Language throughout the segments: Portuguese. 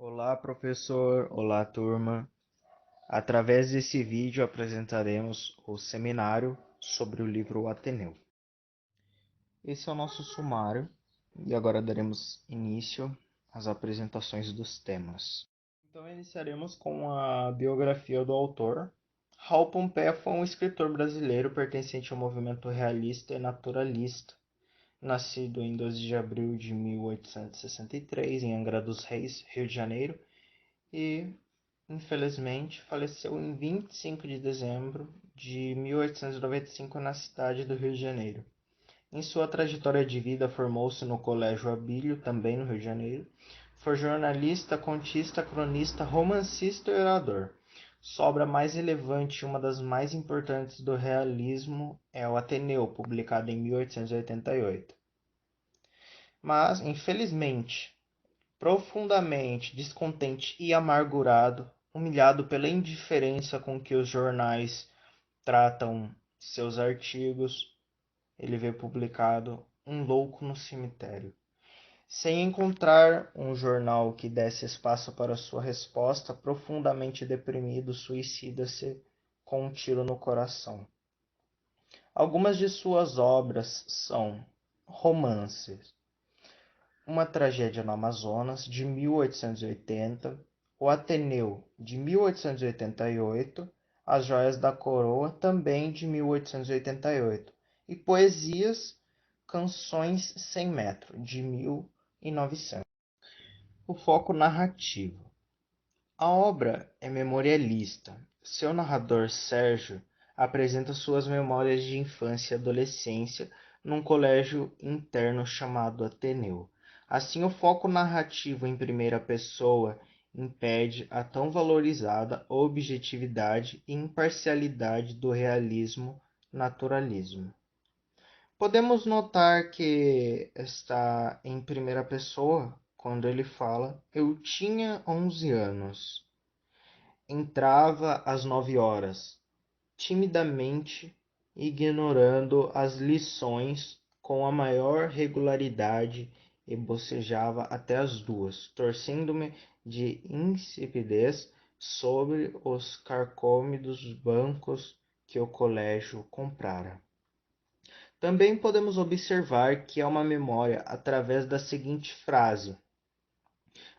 Olá, professor. Olá, turma. Através desse vídeo apresentaremos o seminário sobre o livro O Ateneu. Esse é o nosso sumário e agora daremos início às apresentações dos temas. Então, iniciaremos com a biografia do autor. Raul Pompeia foi um escritor brasileiro pertencente ao movimento realista e naturalista, nascido em 12 de abril de 1863 em Angra dos Reis, Rio de Janeiro, e infelizmente faleceu em 25 de dezembro de 1895 na cidade do Rio de Janeiro. Em sua trajetória de vida, formou-se no Colégio Abílio, também no Rio de Janeiro. Foi jornalista, contista, cronista, romancista e orador. Sua obra mais relevante e uma das mais importantes do realismo é o Ateneu, publicado em 1888. Mas, infelizmente, profundamente descontente e amargurado, humilhado pela indiferença com que os jornais tratam seus artigos, ele vê publicado Um Louco no Cemitério. Sem encontrar um jornal que desse espaço para sua resposta, profundamente deprimido, suicida-se com um tiro no coração. Algumas de suas obras são romances: Uma Tragédia no Amazonas, de 1880, O Ateneu, de 1888, As Joias da Coroa, também de 1888, e Poesias, Canções Sem Metro, de 1900. O foco narrativo. A obra é memorialista. Seu narrador, Sérgio, apresenta suas memórias de infância e adolescência num colégio interno chamado Ateneu. Assim, o foco narrativo em primeira pessoa impede a tão valorizada objetividade e imparcialidade do realismo-naturalismo. Podemos notar que está em primeira pessoa quando ele fala: Eu tinha 11 anos. Entrava às 9 horas, timidamente, ignorando as lições com a maior regularidade, e bocejava até as 2, torcendo-me de insipidez sobre os carcômidos bancos que o colégio comprara. Também podemos observar que há uma memória através da seguinte frase: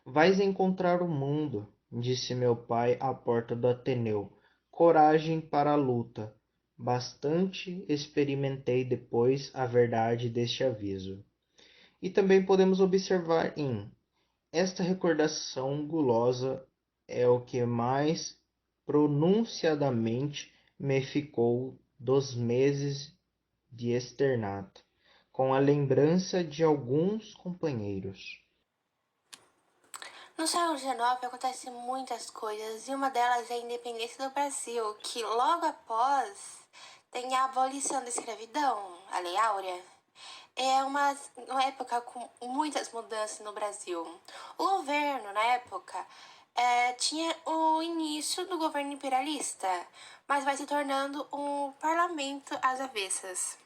Vais encontrar o mundo, disse meu pai à porta do Ateneu. Coragem para a luta. Bastante experimentei depois a verdade deste aviso. E também podemos observar esta recordação gulosa é o que mais pronunciadamente me ficou dos meses de externato, com a lembrança de alguns companheiros. No século XIX acontecem muitas coisas e uma delas é a independência do Brasil, que logo após tem a abolição da escravidão, a Lei Áurea. É uma época com muitas mudanças no Brasil. O governo, na época, tinha o início do governo imperialista, mas vai se tornando um parlamento às avessas.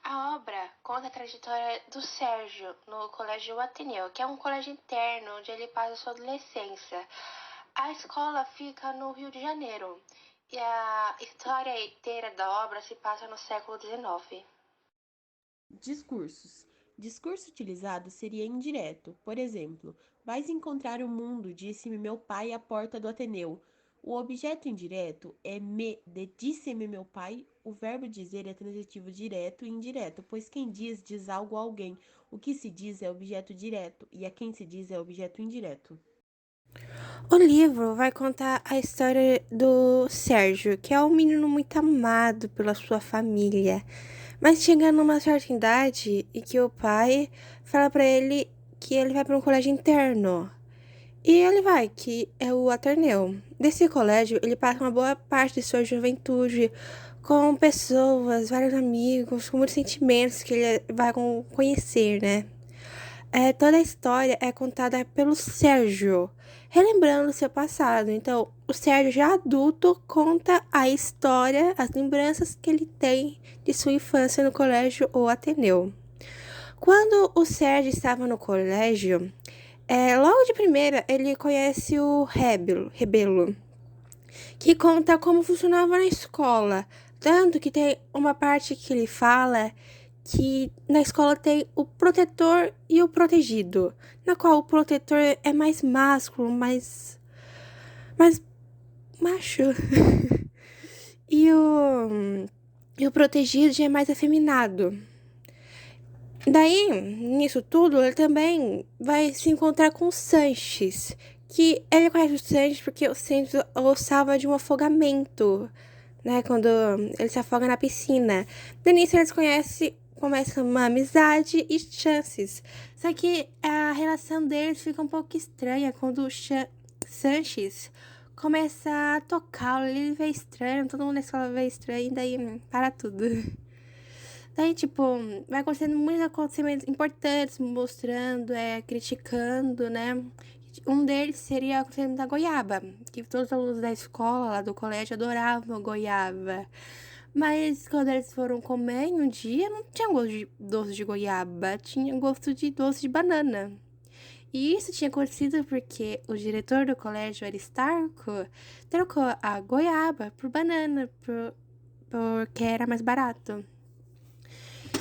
A obra conta a trajetória do Sérgio no Colégio Ateneu, que é um colégio interno onde ele passa sua adolescência. A escola fica no Rio de Janeiro e a história inteira da obra se passa no século XIX. Discursos. Discurso utilizado seria indireto. Por exemplo, vais encontrar o mundo, disse-me meu pai à porta do Ateneu. O objeto indireto é disse-me meu pai. O verbo dizer é transitivo direto e indireto, pois quem diz algo a alguém. O que se diz é objeto direto e a quem se diz é objeto indireto. O livro vai contar a história do Sérgio, que é um menino muito amado pela sua família, mas chegando numa certa idade e que o pai fala para ele que ele vai para um colégio interno. E ele vai, que é o Ateneu. Desse colégio, ele passa uma boa parte de sua juventude com pessoas, vários amigos, com muitos sentimentos que ele vai conhecer, né? Toda a história é contada pelo Sérgio, relembrando seu passado. Então, o Sérgio, já adulto, conta a história, as lembranças que ele tem de sua infância no colégio ou Ateneu. Quando o Sérgio estava no colégio, Logo de primeira, ele conhece o Rebelo, que conta como funcionava na escola. Tanto que tem uma parte que ele fala que na escola tem o protetor e o protegido, na qual o protetor é mais másculo, mais macho, e o protegido já é mais afeminado. Daí, nisso tudo, ele também vai se encontrar com o Sanches, que ele conhece o Sanches porque o Sanches o salva de um afogamento, né, quando ele se afoga na piscina. Daí nisso eles começam uma amizade e chances. Só que a relação deles fica um pouco estranha quando o Sanches começa a tocá-lo, ele vê estranho, todo mundo na escola vê estranho, e daí para tudo. Daí, tipo, vai acontecendo muitos acontecimentos importantes, mostrando, criticando, né? Um deles seria o acontecimento da goiaba, que todos os alunos da escola, lá do colégio, adoravam goiaba. Mas quando eles foram comer em um dia, não tinha gosto de doce de goiaba, tinha gosto de doce de banana. E isso tinha acontecido porque o diretor do colégio, Aristarco, trocou a goiaba por banana, porque era mais barato.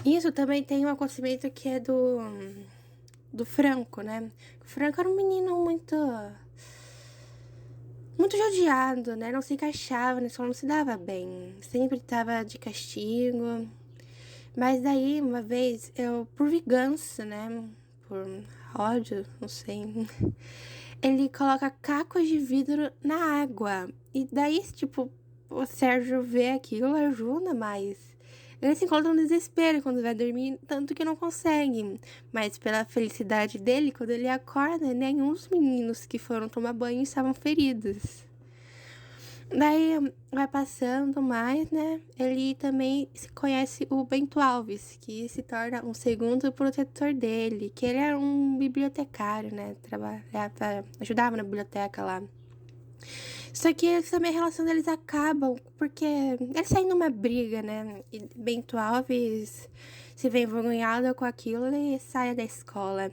Isso também tem um acontecimento que é do Franco, né? O Franco era um menino muito judiado, né? Não se encaixava na escola, não se dava bem. Sempre estava de castigo. Mas daí, uma vez, por vingança, né? Por ódio, não sei. Ele coloca cacos de vidro na água. E daí, tipo, o Sérgio vê aquilo, ajuda, mas ele se encontra no desespero quando vai dormir, tanto que não consegue. Mas pela felicidade dele, quando ele acorda, nenhum dos meninos que foram tomar banho estavam feridos. Daí vai passando mais, né? Ele também conhece o Bento Alves, que se torna um segundo protetor dele, que ele era um bibliotecário, né? Ajudava na biblioteca lá. Só que também a relação deles acabam, porque eles saem numa briga, né? E Bento Alves se vê envergonhado com aquilo e sai da escola.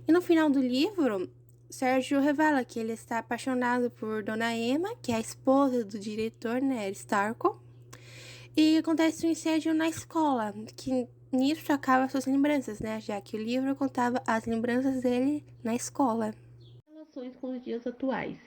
E no final do livro, Sérgio revela que ele está apaixonado por Dona Emma, que é a esposa do diretor, né, Aristarco. E acontece um incêndio na escola, que nisso acaba suas lembranças, né? Já que o livro contava as lembranças dele na escola. Relações com os dias atuais.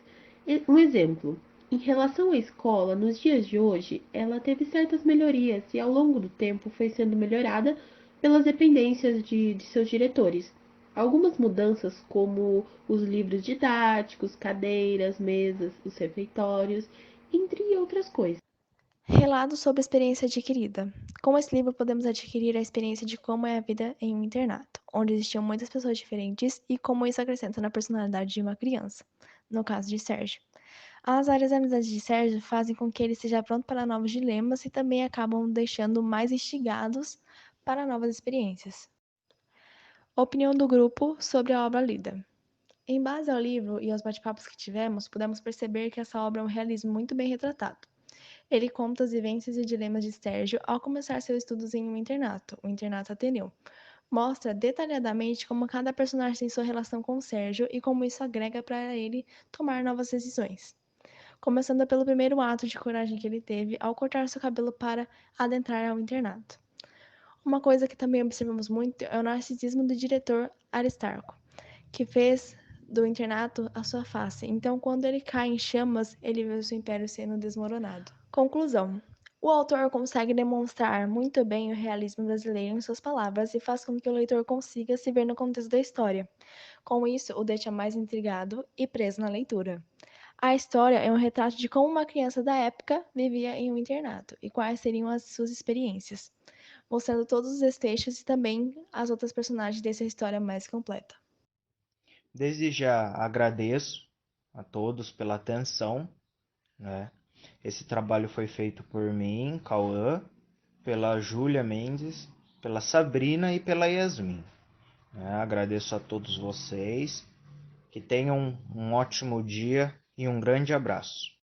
Um exemplo. Em relação à escola, nos dias de hoje, ela teve certas melhorias e ao longo do tempo foi sendo melhorada pelas dependências de seus diretores. Algumas mudanças, como os livros didáticos, cadeiras, mesas, os refeitórios, entre outras coisas. Relato sobre a experiência adquirida. Com esse livro, podemos adquirir a experiência de como é a vida em um internato, onde existiam muitas pessoas diferentes e como isso acrescenta na personalidade de uma criança, no caso de Sérgio. As áreas de amizade de Sérgio fazem com que ele esteja pronto para novos dilemas e também acabam deixando mais instigados para novas experiências. Opinião do grupo sobre a obra lida. Em base ao livro e aos bate-papos que tivemos, podemos perceber que essa obra é um realismo muito bem retratado. Ele conta as vivências e dilemas de Sérgio ao começar seus estudos em um internato, o Internato Ateneu. Mostra detalhadamente como cada personagem tem sua relação com Sérgio e como isso agrega para ele tomar novas decisões. Começando pelo primeiro ato de coragem que ele teve ao cortar seu cabelo para adentrar ao internato. Uma coisa que também observamos muito é o narcisismo do diretor Aristarco, que fez do internato a sua face. Então, quando ele cai em chamas, ele vê o seu império sendo desmoronado. Conclusão. O autor consegue demonstrar muito bem o realismo brasileiro em suas palavras e faz com que o leitor consiga se ver no contexto da história. Com isso, o deixa mais intrigado e preso na leitura. A história é um retrato de como uma criança da época vivia em um internato e quais seriam as suas experiências, mostrando todos os desfechos e também as outras personagens dessa história mais completa. Desde já agradeço a todos pela atenção, né? Esse trabalho foi feito por mim, Cauã, pela Júlia Mendes, pela Sabrina e pela Yasmin. Agradeço a todos vocês, que tenham um ótimo dia e um grande abraço.